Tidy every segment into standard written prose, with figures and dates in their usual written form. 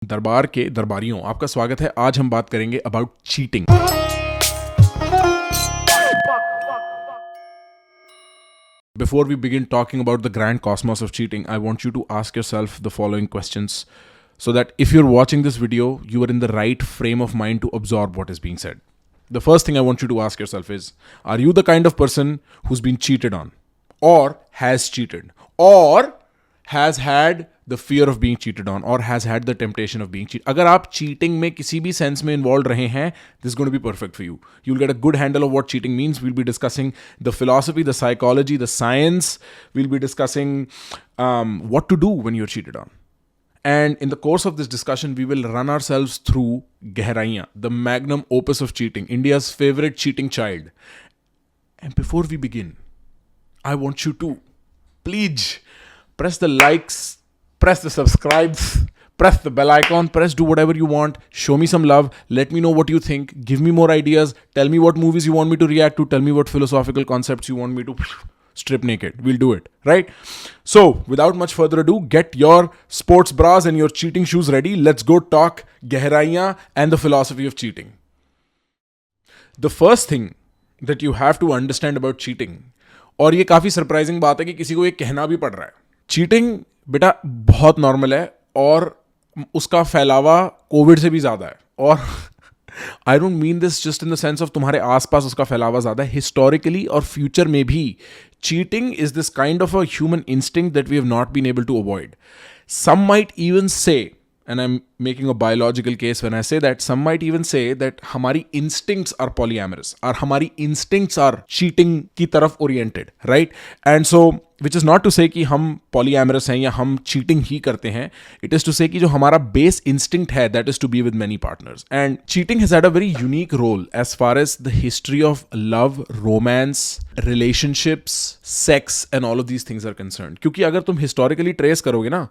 दरबार के दरबारियों, आपका स्वागत है। आज हम बात करेंगे about cheating. Before we begin talking about the grand cosmos of cheating, I want you to ask yourself the following questions so that if you're watching this video, you are in the right frame of mind to absorb what is being said. The first thing I want you to ask yourself is, are you the kind of person who's been cheated on, or has cheated, or has had the fear of being cheated on, or has had the temptation of being cheated? अगर आप cheating में किसी भी sense में involved रहे हैं, this is going to be perfect for you. You'll get a good handle of what cheating means. We'll be discussing the philosophy, the psychology, the science. We'll be discussing what to do when you're cheated on. And in the course of this discussion, we will run ourselves through Gehraiyaan, the magnum opus of cheating, India's favorite cheating child. And before we begin, I want you to please press the likes, press the subscribes, press the bell icon, do whatever you want. Show me some love. Let me know what you think. Give me more ideas. Tell me what movies you want me to react to. Tell me what philosophical concepts you want me to strip naked. We'll do it, right? So, without much further ado, get your sports bras and your cheating shoes ready. Let's go talk Gehraiyaan and the philosophy of cheating. The first thing that you have to understand about cheating, और ये काफ़ी surprising बात है कि किसी को ये कहना भी पड़ रहा है, चीटिंग बेटा बहुत नॉर्मल है और उसका फैलावा कोविड से भी ज़्यादा है। और I don't mean this just in the sense of तुम्हारे आसपास उसका फैलावा ज़्यादा है, हिस्टोरिकली और फ्यूचर में भी cheating is this kind of a human instinct that we have not been able to avoid. Some might even say, and I'm making a biological case when I say that, some might even say that हमारी instincts are polyamorous, और हमारी instincts are cheating की तरफ oriented, right? And so, which is not to say कि हम polyamorous हैं या हम cheating ही करते हैं. It is to say कि जो हमारा base instinct है, that is to be with many partners. And cheating has had a very unique role as far as the history of love, romance, relationships, sex and all of these things are concerned. क्योंकि अगर तुम historically trace करोगे ना,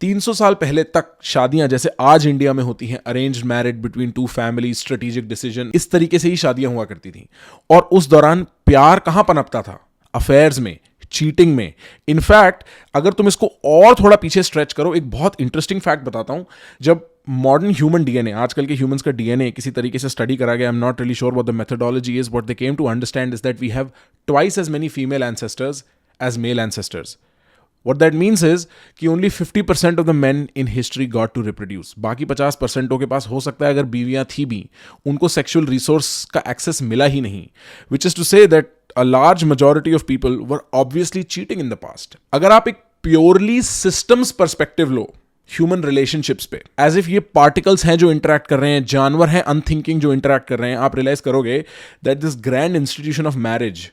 300 साल पहले तक शादियां जैसे आज इंडिया में होती हैं, arranged married between two family, strategic decision, इस तरीके से ही शादियां हुआ करती थी। और उस दौरान प्यार कहां पनपता था? अफेयर्स में, चीटिंग में। इनफैक्ट अगर तुम इसको और थोड़ा पीछे स्ट्रेच करो, एक बहुत इंटरेस्टिंग फैक्ट बताता हूं। जब मॉडर्न ह्यूमन डीएनए, आजकल के ह्यूमंस का डीएनए किसी तरीके से स्टडी करा गया, I am not really sure what the methodology is, what they came to understand is that we have twice as many female ancestors as male ancestors. What that means is कि only 50% of the men in history got to reproduce. बाकी 50% के पास हो सकता है अगर बीवियां थी भी, उनको सेक्सुअल रिसोर्स का एक्सेस मिला ही नहीं. Which is to say that a large majority of people were obviously cheating in the past. अगर आप एक प्योरली सिस्टम्स पर्सपेक्टिव लो ह्यूमन रिलेशनशिप्स पे, एज इफ ये पार्टिकल्स हैं जो इंटरेक्ट कर रहे हैं, जानवर हैं अनथिंकिंग जो इंटरेक्ट कर रहे हैं, आप रियलाइज करोगे that this grand institution of marriage,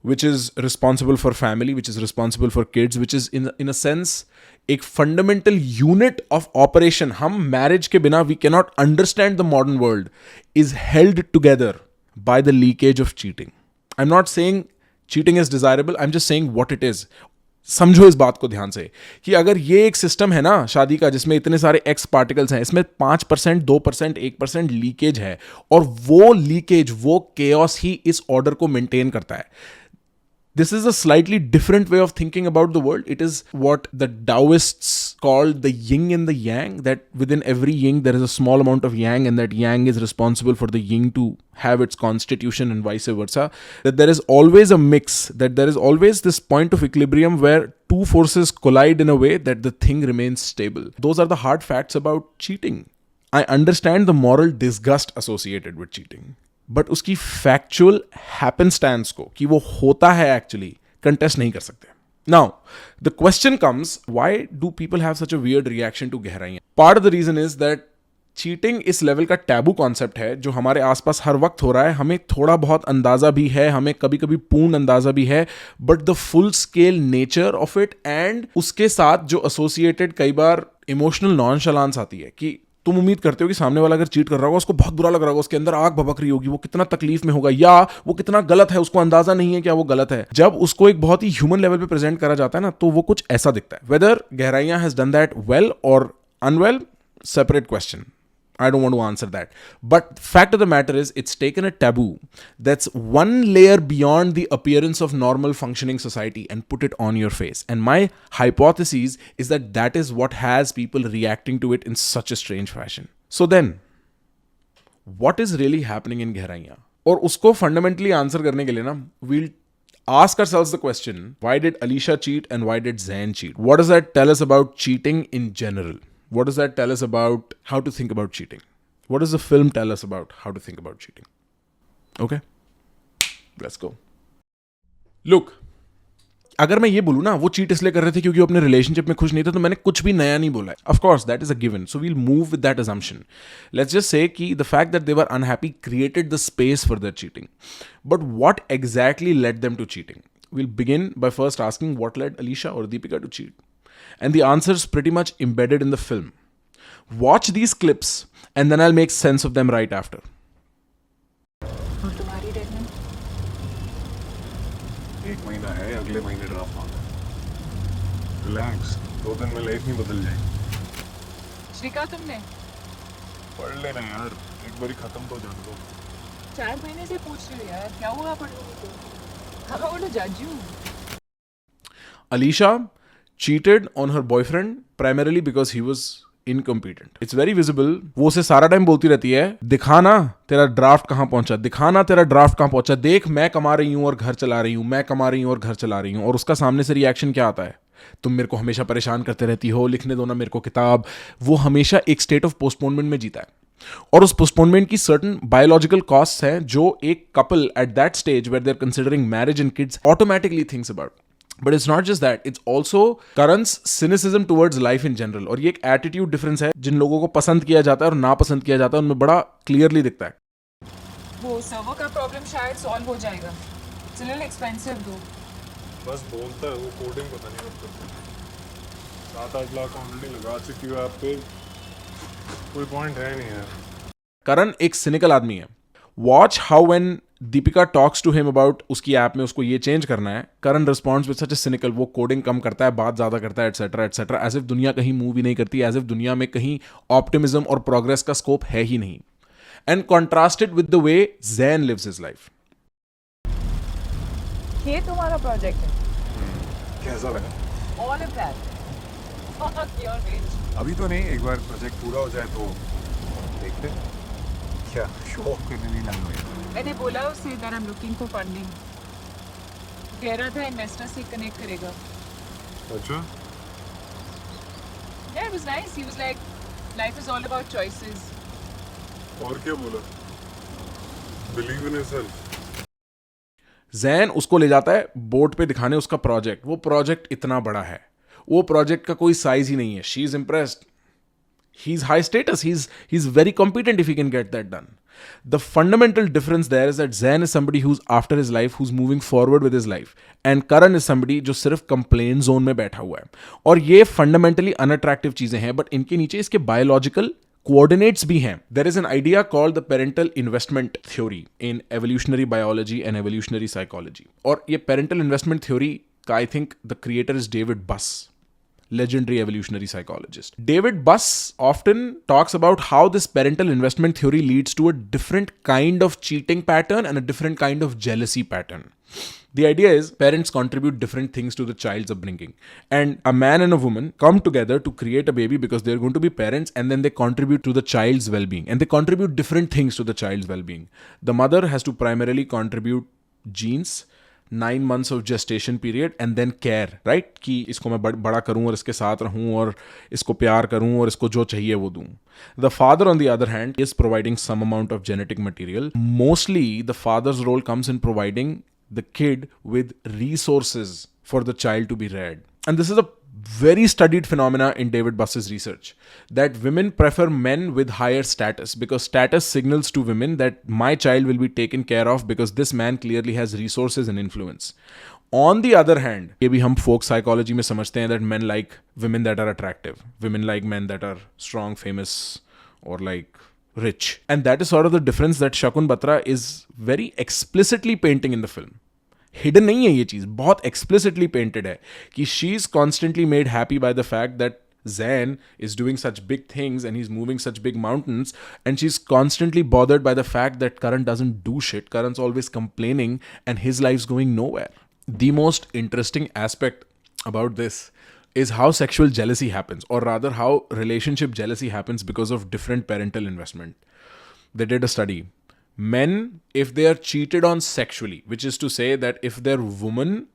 which is responsible for family, which is responsible for kids, which is in a sense एक fundamental unit of operation. हम marriage के बिना we cannot understand the modern world, is held together by the leakage of cheating. I'm not saying cheating is desirable, I'm just saying what it is. समझो इस बात को ध्यान से कि अगर ये एक सिस्टम है ना शादी का, जिसमें इतने सारे एक्स पार्टिकल्स हैं, इसमें 5%, 2%, 1% लीकेज है, और वो लीकेज, वो केओस ही इस ऑर्डर को मेंटेन करता है. This is a slightly different way of thinking about the world. It is what the Taoists called the yin and the yang, that within every yin there is a small amount of yang, and that yang is responsible for the yin to have its constitution and vice versa. That there is always a mix, that there is always this point of equilibrium where two forces collide in a way that the thing remains stable. Those are the hard facts about cheating. I understand the moral disgust associated with cheating, but उसकी factual हैपनस्टैंस को, कि वो होता है actually, contest नहीं कर सकते. Now the question comes, why do people have such a weird reaction to Gehraiyaan? Part of the reason is that cheating इस लेवल का टैबू कॉन्सेप्ट है जो हमारे आसपास हर वक्त हो रहा है. हमें थोड़ा बहुत अंदाजा भी है, हमें कभी कभी पूर्ण अंदाजा भी है, but the full scale nature of it and उसके साथ जो एसोसिएटेड कई बार इमोशनल नॉनशलांस आती है, कि तुम उम्मीद करते हो कि सामने वाला अगर चीट कर रहा होगा, उसको बहुत बुरा लग रहा होगा, उसके अंदर आग भभक रही होगी, वो कितना तकलीफ में होगा, या वो कितना गलत है, उसको अंदाजा नहीं है क्या वो गलत है. जब उसको एक बहुत ही ह्यूमन लेवल पे प्रेजेंट करा जाता है ना, तो वो कुछ ऐसा दिखता है. Whether Gehraiyaan has done that well और unwell, separate question. I don't want to answer that. But fact of the matter is, it's taken a taboo that's one layer beyond the appearance of normal functioning society and put it on your face. And my hypothesis is that that is what has people reacting to it in such a strange fashion. So then, what is really happening in Gehraiyaan? और उसको fundamentally answer करने के लिए ना, we'll ask ourselves the question, why did Alisha cheat and why did Zain cheat? What does that tell us about cheating in general? What does that tell us about how to think about cheating? What does the film tell us about how to think about cheating? Okay, let's go. Look, अगर मैं ये बोलूँ ना वो cheat इसलिए कर रहे थे क्योंकि वो अपने रिलेशनशिप में खुश नहीं थे, तो मैंने कुछ भी नया नहीं बोला है. Of course, that is a given. So we'll move with that assumption. Let's just say कि the fact that they were unhappy created the space for their cheating. But what exactly led them to cheating? We'll begin by first asking what led Alisha or Deepika to cheat. And the answer is pretty much embedded in the film. Watch these clips and then I'll make sense of them right after. और तुम्हारी deadline? 1 महीना है, अगले महीने draft आना है. Relax, 2 दिन में लाइफ नहीं बदल जाएगी. श्रीका तुमने पढ़ लेना यार, एक बारी खत्म तो जाने दो. 4 महीने से पूछ रही हो यार, क्या हुआ पढ़ोगे तो? How about to judge you? Alisha cheated on her boyfriend primarily because he was incompetent. It's very visible. वो उसे सारा टाइम बोलती रहती है, दिखाना तेरा ड्राफ्ट कहाँ पहुंचा, दिखाना तेरा ड्राफ्ट कहाँ पहुंचा, देख मैं कमा रही हूँ और घर चला रही हूँ, मैं कमा रही हूँ और घर चला रही हूँ. और उसका सामने से रिएक्शन क्या आता है? तुम मेरे को हमेशा परेशान करते रहती हो, लिखने दो ना मेरे को किताब. वो हमेशा एक स्टेट ऑफ पोस्टपोनमेंट में जीता है. और उस पोस्टपोनमेंट की सर्टन बायोलॉजिकल कॉस्ट हैं जो एक couple at that stage where they are considering marriage and kids automatically thinks about. But it's not just that, it's also Karan's cynicism towards life in general. और ये एक attitude difference है, जिन लोगों को पसंद किया जाता है और ना पसंद किया जाता है उनमें बड़ा clearly दिखता है. वो सर्वर का प्रॉब्लम शायद सॉल्व हो जाएगा. It's a little expensive though. बस बोलता है, वो कोडिंग पता नहीं कब करता है. 7-8 लाख ऑलरेडी लगा चुकी हो आप पे, कोई पॉइंट है नहीं यार. Karan एक cynical आदमी है. Watch how when Deepika talks to him about उसकी ऐप में उसको ये चेंज करना है, Karan responds with such a cynical, वो कोडिंग कम करता है, बात ज़्यादा करता है, एटसेट्रा एटसेट्रा, एज इफ दुनिया कहीं मूव ही नहीं करती, एज इफ दुनिया में कहीं ऑप्टिमिज्म और प्रोग्रेस का स्कोप है ही नहीं. And contrasted with the way Zain lives his life. ये तुम्हारा प्रोजेक्ट है. कैसा लगा? All of that. Fuck your bitch. अभी तो नहीं, एक बार प्रोजेक्ट पूरा हो जाए तो देखते हैं. क्या शो ऑफ करने नहीं लगा है. मैंने बोला उसे that I'm looking for funding. कह रहा था इन्वेस्टर से कनेक्ट करेगा. अच्छा. Yeah, it was nice. He was like, life is all about choices. और क्या बोला? Believe in yourself. Zain उसको ले जाता है बोट पे दिखाने उसका प्रोजेक्ट. वो प्रोजेक्ट इतना बड़ा है, वो प्रोजेक्ट का कोई साइज ही नहीं है. She is impressed. He's high status. He's very competent if he can get that done. The fundamental difference there is that Zain is somebody who's after his life, who's moving forward with his life. And Karan is somebody जो सिर्फ complaint zone में बैठा हुआ है. और ये fundamentally unattractive चीजें हैं, but इनके नीचे इसके biological coordinates भी हैं. There is an idea called the Parental Investment Theory in evolutionary biology and evolutionary psychology. और ये Parental Investment Theory का I think the creator is David Buss. Legendary evolutionary psychologist. David Buss often talks about how this parental investment theory leads to a different kind of cheating pattern and a different kind of jealousy pattern. The idea is parents contribute different things to the child's upbringing. And a man and a woman come together to create a baby because they're going to be parents, and then they contribute to the child's well-being. And they contribute different things to the child's well-being. The mother has to primarily contribute genes, 9 months of gestation period and then care, right? कि इसको मैं बड़ा करूँ और इसके साथ रहूँ और इसको प्यार करूँ और इसको जो चाहिए वो दूँ. The father on the other hand is providing some amount of genetic material. Mostly the father's role comes in providing the kid with resources for the child to be reared. And this is a very studied phenomena in David Buss's research, that women prefer men with higher status because status signals to women that my child will be taken care of because this man clearly has resources and influence. On the other hand, ये भी हम folk psychology में समझते हैं that men like women that are attractive, women like men that are strong, famous, or like rich. And that is sort of the difference that Shakun Batra is very explicitly painting in the film. Hidden नहीं है ये चीज, बहुत explicitly painted है कि she is constantly made happy by the fact that Zain is doing such big things and he's moving such big mountains, and she's constantly bothered by the fact that Karan doesn't do shit. Karan's always complaining and his life's going nowhere. The most interesting aspect about this is how sexual jealousy happens, or rather how relationship jealousy happens because of different parental investment. They did a study. Men, if they are cheated on sexually, which is to say that if their woman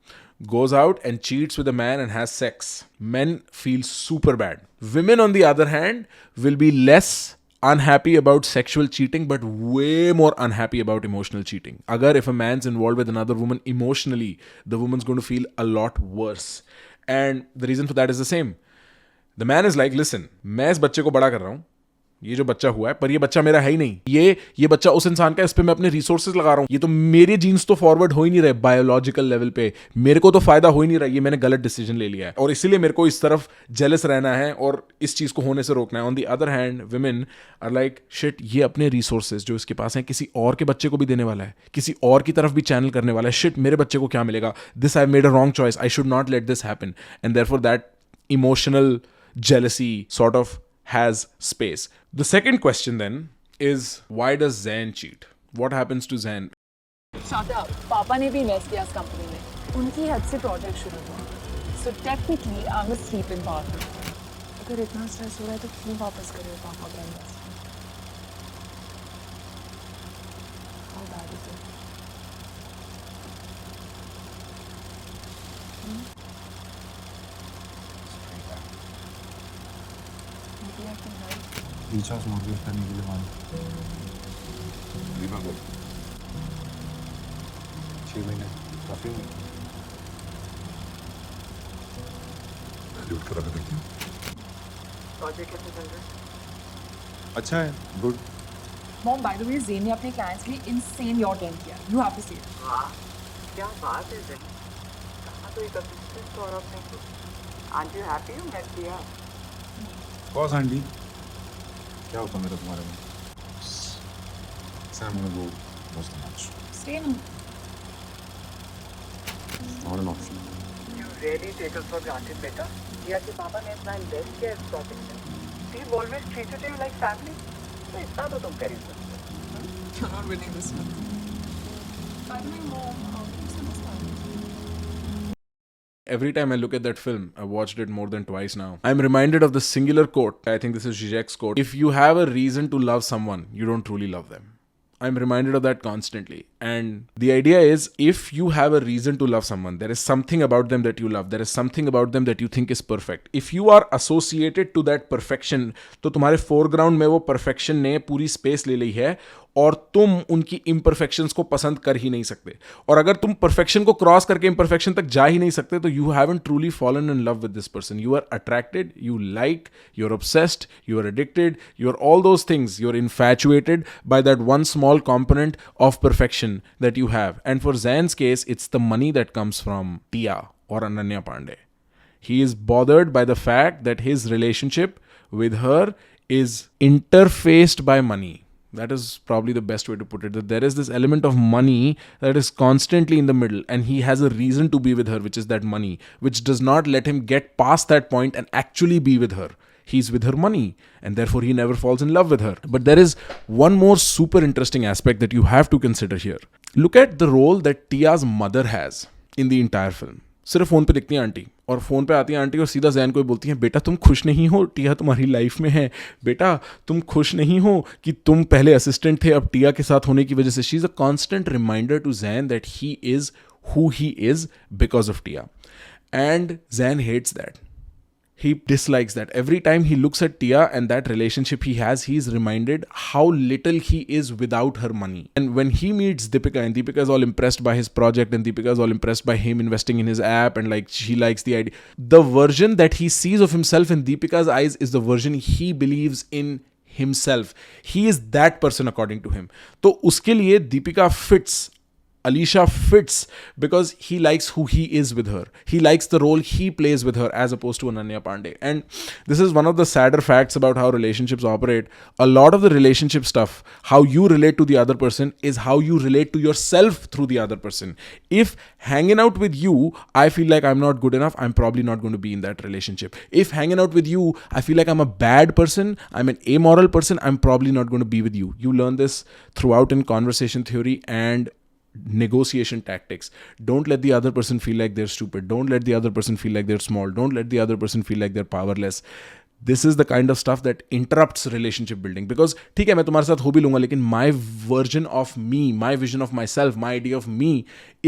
goes out and cheats with a man and has sex, men feel super bad. Women, on the other hand, will be less unhappy about sexual cheating but way more unhappy about emotional cheating. Agar if a man's involved with another woman emotionally, the woman's going to feel a lot worse. And the reason for that is the same. The man is like, listen, मैं इस बच्चे को बड़ा कर रहा हूँ, ये जो बच्चा हुआ है, पर ये बच्चा मेरा है ही नहीं. ये बच्चा उस इंसान का है, इस पे मैं अपने रिसोर्सेज लगा रहा हूँ. ये तो मेरे जीन्स तो फॉरवर्ड हो ही नहीं रहे बायोलॉजिकल लेवल पे, मेरे को तो फायदा हो ही नहीं रहा. ये मैंने गलत डिसीजन ले लिया है और इसीलिए मेरे को इस तरफ जेलस रहना है और इस चीज को होने से रोकना है. On the other hand, women are like, shit, ये अपने रिसोर्सेज जो इसके पास हैं किसी और के बच्चे को भी देने वाला है, किसी और की तरफ भी चैनल करने वाला है. शिट, मेरे बच्चे को क्या मिलेगा? This I made a wrong choice, I should not let this happen. And therefore that emotional jealousy sort of has space. The second question then is, why does Zain cheat? What happens to Zain? पापा ने भी invest किया इस company में, उनकी हद से project शुरू हुआ. So technically I am a sleeping partner. अगर इतना स्ट्रेस हो रहा है तो क्यों वापस करे पापा का invest? How bad is it? maybe I can help. Recharge mortgage करने के लिए मान दीपक को 6 महीने काफी हुए. लूट कर रखा था. प्रोजेक्ट कैसे चल रहा है? अच्छा है, good. Mom, by the way, Zain ने अपने क्लाइंट्स के लिए इनसेन यार्ड रेंट किया. You have to see it. वाह, क्या बात है ज़ेन. कहाँ तो एक असिस्टेंट और अपने. Are you happy you met दिया? बॉस आंटी, क्या होता मेरा तुम्हारे में? Sam, I'm gonna go most of the match. Stay in. Not an option. You really take us for granted, बेटा. दिया के पापा ने इतना इन्वेस्ट किया इस प्रोजेक्ट में. They've always treated you like family. तो इतना तो तुम कर ही सकते हो. You're not winning this one. By the way, Mom, how do you understand? Every time I look at that film, I've watched it more than twice now, I'm reminded of the singular quote. I think this is Zizek's quote. If you have a reason to love someone, you don't truly love them. I'm reminded of that constantly. And the idea is, if you have a reason to love someone, there is something about them that you love. There is something about them that you think is perfect. If you are associated to that perfection, तो तुम्हारे foreground में वो perfection ने पूरी space ले ली है और तुम उनकी imperfections को पसंद कर ही नहीं सकते. और अगर तुम perfection को cross करके imperfection तक जा ही नहीं सकते, तो you haven't truly fallen in love with this person. You are attracted, you like, you're obsessed, you are addicted, you're all those things. You're infatuated by that one small component of perfection that you have. And for Zain's case, it's the money that comes from Tia or Ananya Pandey. He is bothered by the fact that his relationship with her is interfaced by money. That is probably the best way to put it. That there is this element of money that is constantly in the middle, and he has a reason to be with her, which is that money, which does not let him get past that point and actually be with her. He's with her money, and therefore he never falls in love with her. But there is one more super interesting aspect that you have to consider here. Look at the role that Tia's mother has in the entire film. सिर्फ phone पे दिखती है aunty, और phone पे आती है aunty और सीधा जैन को बोलती हैं, बेटा तुम खुश नहीं हो, टिया तुम्हारी लाइफ में है, बेटा तुम खुश नहीं हो कि तुम पहले असिस्टेंट थे, अब टिया के साथ होने की वजह से. She is a constant reminder to Jain that he is who he is because of Tia. And Zain hates that. He dislikes that. Every time he looks at Tia and that relationship he has, he is reminded how little he is without her money. And when he meets Deepika, and Deepika is all impressed by his project, and Deepika is all impressed by him investing in his app, and like she likes the idea, the version that he sees of himself in Deepika's eyes is the version he believes in himself. He is that person according to him. So uske liye Deepika fits Alisha fits because he likes who he is with her. He likes the role he plays with her as opposed to Ananya Pandey. And this is one of the sadder facts about how relationships operate. A lot of the relationship stuff, how you relate to the other person, is how you relate to yourself through the other person. If hanging out with you, I feel like I'm not good enough, I'm probably not going to be in that relationship. If hanging out with you, I feel like I'm a bad person, I'm an amoral person, I'm probably not going to be with you. You learn this throughout in conversation theory and negotiation tactics. Don't let the other person feel like they're stupid. Don't let the other person feel like they're small. Don't let the other person feel like they're powerless. This is the kind of stuff that interrupts relationship building. Because ठीक है मैं तुम्हारे साथ हो भी लूंगा, लेकिन my version of me, my vision of myself, my idea of me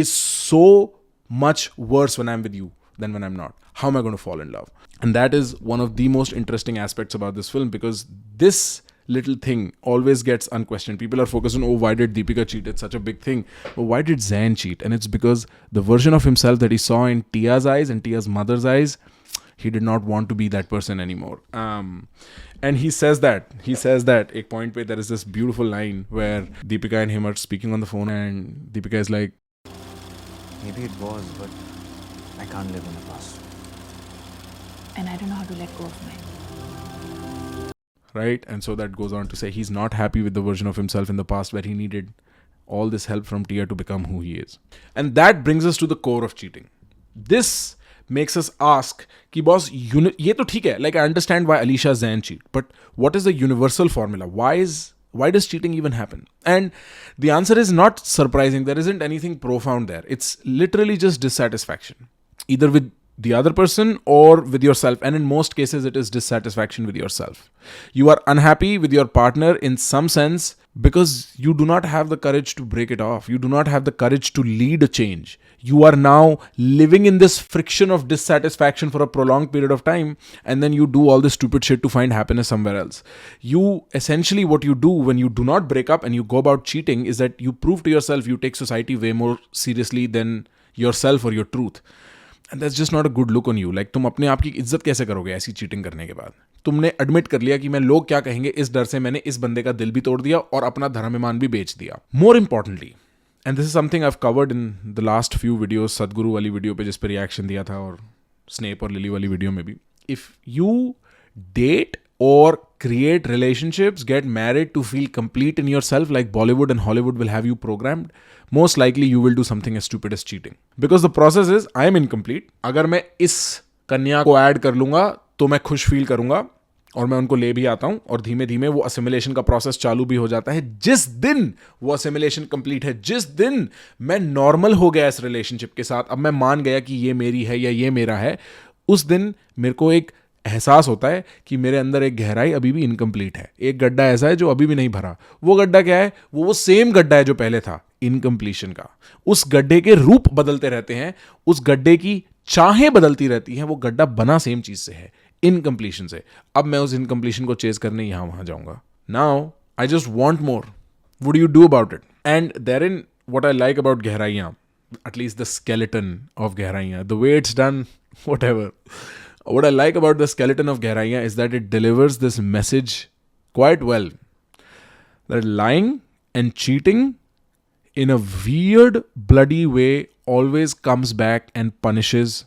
is so much worse when I'm with you than when I'm not. How am I going to fall in love? And that is one of the most interesting aspects about this film, because this little thing always gets unquestioned. People are focused on, oh, why did Deepika cheat? It's such a big thing. But why did Zain cheat? And it's because the version of himself that he saw in Tia's eyes and Tia's mother's eyes, he did not want to be that person anymore. And he says that. Ek point pe there is this beautiful line where Deepika and him are speaking on the phone, and Deepika is like, maybe it was, but I can't live in the past. And I don't know how to let go of mine. right? And so that goes on to say he's not happy with the version of himself in the past where he needed all this help from Tia to become who he is. And that brings us to the core of cheating. This makes us ask कि boss, ये तो ठीक है, like I understand why Alisha Zain cheat, but what is the universal formula? Why does cheating even happen? And the answer is not surprising. There isn't anything profound there. It's literally just dissatisfaction, either with the other person or with yourself. And in most cases, it is dissatisfaction with yourself. You are unhappy with your partner in some sense because you do not have the courage to break it off. You do not have the courage to lead a change. You are now living in this friction of dissatisfaction for a prolonged period of time, and then you do all this stupid shit to find happiness somewhere else. You essentially, what you do when you do not break up and you go about cheating is that you prove to yourself you take society way more seriously than yourself or your truth. And that's just not a good look on you. Like, तुम अपने आप की इज्जत कैसे करोगे ऐसी cheating करने के बाद? तुमने एडमिट कर लिया कि मैं लोग क्या कहेंगे इस डर से मैंने इस बंदे का दिल भी तोड़ दिया और अपना धर्म भी बेच दिया. More importantly, and this is something I've covered in the last few videos, सदगुरु वाली वीडियो पे जिस पे रिएक्शन दिया था और स्नेप और लिली वाली वीडियो में भी, if you date or create relationships, get married to feel complete in yourself like Bollywood and Hollywood will have you programmed, most likely you will do something as stupid as cheating. Because the process is, I am incomplete. अगर मैं इस कन्या को add कर लूंगा तो मैं खुश फील करूंगा और मैं उनको ले भी आता हूं और धीमे धीमे वो असिमिलेशन का प्रोसेस चालू भी हो जाता है. जिस दिन वो असिमिलेशन कंप्लीट है, जिस दिन मैं नॉर्मल हो गया इस रिलेशनशिप के साथ, अब मैं मान गया कि ये मेरी है या ये मेरा है, उस दिन मेरे को एक एहसास होता है कि मेरे अंदर एक गहराई अभी भी इनकम्प्लीट है. एक गड्ढा ऐसा है जो अभी भी नहीं भरा. वो गड्ढा क्या है? वो सेम गड्ढा है जो पहले था, इनकम्प्लीशन का. उस गड्ढे के रूप बदलते रहते हैं, उस गड्ढे की चाहें बदलती रहती हैं, वो गड्ढा बना सेम चीज से है, इनकम्प्लीशन से. अब मैं उस इनकम्प्लीशन को चेज करने यहां वहां जाऊंगा. Now I just want more. Would you do about it? And there in what I like about Gehraiyaan, at least the skeleton of Gehraiyaan, the way it's done, whatever. What I like about the skeleton of Gehraiyaan is that it delivers this message quite well. That lying and cheating in a weird, bloody way always comes back and punishes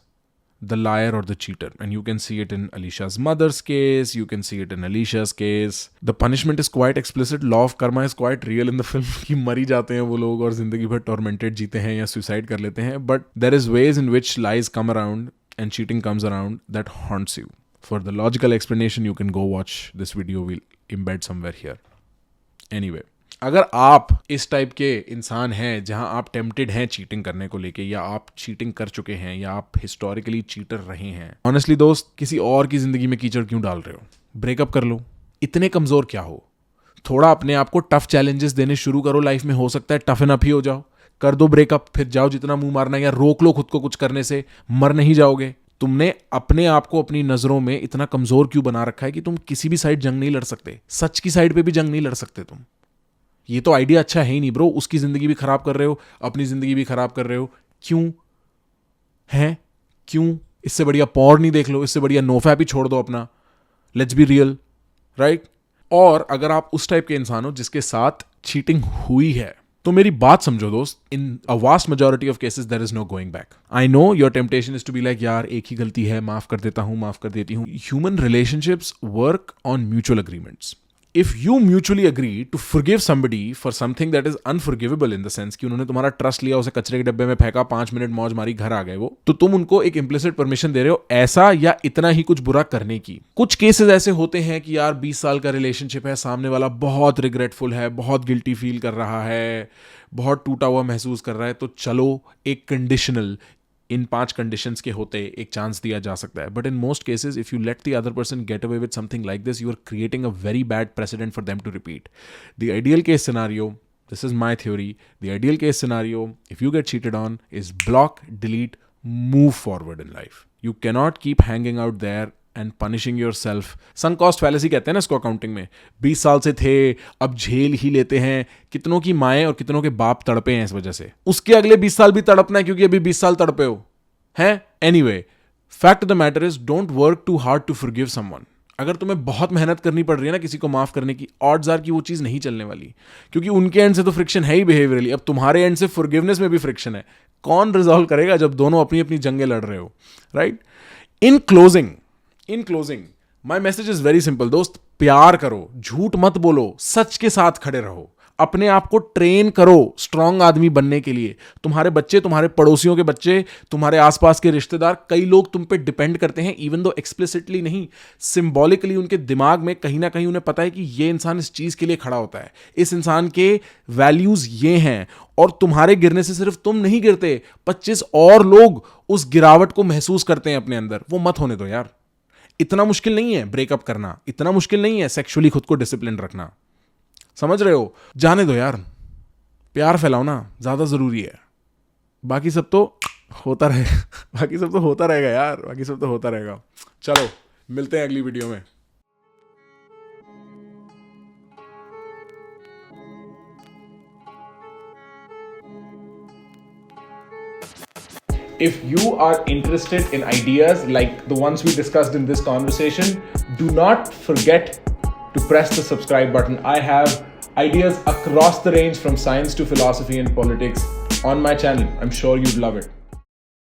the liar or the cheater. And you can see it in Alisha's mother's case, you can see it in Alisha's case. The punishment is quite explicit. Law of karma is quite real in the film. कि मरी जाते हैं वो लोग और जिंदगी भर tormented जीते हैं या suicide कर लेते हैं. But there is ways in which lies come around and cheating comes around that haunts you. For the logical explanation, you can go watch this video. We'll embed somewhere here. Anyway, अगर आप इस type के इंसान हैं जहां आप tempted हैं cheating करने को लेके, या आप चीटिंग कर चुके हैं, या आप हिस्टोरिकली चीटर रहे हैं, ऑनेस्टली दोस्त, किसी और की जिंदगी में कीचड़ क्यों डाल रहे हो? ब्रेकअप कर लो. इतने कमजोर क्या हो? थोड़ा अपने आप को टफ चैलेंजेस देने शुरू करो लाइफ में. हो सकता है टफ एनफ ही हो जाओ. कर दो ब्रेकअप, फिर जाओ जितना मुंह मारना, या रोक लो खुद को कुछ करने से. मर नहीं जाओगे. तुमने अपने आप को अपनी नजरों में इतना कमजोर क्यों बना रखा है कि तुम किसी भी साइड जंग नहीं लड़ सकते? सच की साइड पे भी जंग नहीं लड़ सकते तुम. ये तो आइडिया अच्छा है ही नहीं ब्रो. उसकी जिंदगी भी खराब कर रहे हो, अपनी जिंदगी भी खराब कर रहे हो. क्यों है? क्यों? इससे बढ़िया पॉर्न नहीं देख लो, इससे बढ़िया नोफैप ही छोड़ दो अपना. Let's be real, right? और अगर आप उस टाइप के इंसान हो जिसके साथ चीटिंग हुई है, तो मेरी बात समझो दोस्त, in a vast majority of cases there is no going back. I know your temptation is to be like यार एक ही गलती है, माफ कर देता हूं, माफ कर देती हूं. Human relationships work on mutual agreements. If you mutually agree to forgive somebody for something that is unforgivable in the sense कि उन्होंने तुम्हारा ट्रस्ट लिया, उसे कचरे के डब्बे में फेंका, 5 मिनट मौज मारी, घर आ गए वो, तो तुम उनको एक इम्प्लिसिट परमिशन दे रहे हो ऐसा या इतना ही कुछ बुरा करने की. कुछ केसेस ऐसे होते हैं कि यार 20 साल का रिलेशनशिप है, सामने वाला बहुत रिग्रेटफुल है, बहुत गिल्टी फील कर रहा है, बहुत टूटा हुआ महसूस कर रहा है, तो चलो एक कंडीशनल इन 5 कंडीशंस के होते एक चांस दिया जा सकता है. But in most cases if you let the other person get away with something like this, you are creating a very bad precedent for them to repeat. The ideal case scenario, this is my theory, the ideal case scenario if you get cheated on is block, delete, move forward in life. You cannot keep hanging out there and punishing yourself. sunk cost fallacy कहते हैं ना इसको accounting में. 20 साल से थे, अब झेल ही लेते हैं. कितनों की माएँ और कितनों के बाप तड़पे हैं इस वजह से. उसके अगले 20 साल भी तड़पना है क्योंकि अभी 20 साल तड़पे हो हैं. Anyway, fact of the matter is don't work too hard to forgive someone. अगर तुम्हें बहुत मेहनत करनी पड़ रही है ना किसी को माफ करने की, ऑड्स आर की वो चीज नहीं चलने वाली, क्योंकि उनके एंड से तो फ्रिक्शन है ही बिहेवियरली. अब तुम्हारे एंड से फॉरगिवनेस में भी फ्रिक्शन है. कौन रिजॉल्व करेगा जब दोनों अपनी अपनी जंगें लड़ रहे हो, right? In closing my message is very simple दोस्त. प्यार करो, झूठ मत बोलो, सच के साथ खड़े रहो. अपने आप को ट्रेन करो स्ट्रांग आदमी बनने के लिए. तुम्हारे बच्चे, तुम्हारे पड़ोसियों के बच्चे, तुम्हारे आसपास के रिश्तेदार, कई लोग तुम पे डिपेंड करते हैं, इवन दो एक्सप्लिसिटली नहीं, सिंबॉलिकली उनके दिमाग में कहीं ना कहीं उन्हें पता है कि ये इंसान इस चीज के लिए खड़ा होता है, इस इंसान के वैल्यूज ये हैं. और तुम्हारे गिरने से सिर्फ तुम नहीं गिरते, 25 और लोग उस गिरावट को महसूस करते हैं अपने अंदर. वो मत होने दो यार. इतना मुश्किल नहीं है ब्रेकअप करना, इतना मुश्किल नहीं है सेक्सुअली खुद को डिसिप्लिन रखना. समझ रहे हो? जाने दो यार, प्यार फैलाओ ना, ज्यादा जरूरी है. बाकी सब तो होता रहेगा बाकी सब तो होता रहेगा यार, बाकी सब तो होता रहेगा. चलो मिलते हैं अगली वीडियो में. If you are interested in ideas like the ones we discussed in this conversation, do not forget to press the subscribe button. I have ideas across the range from science to philosophy and politics on my channel. I'm sure you'd love it.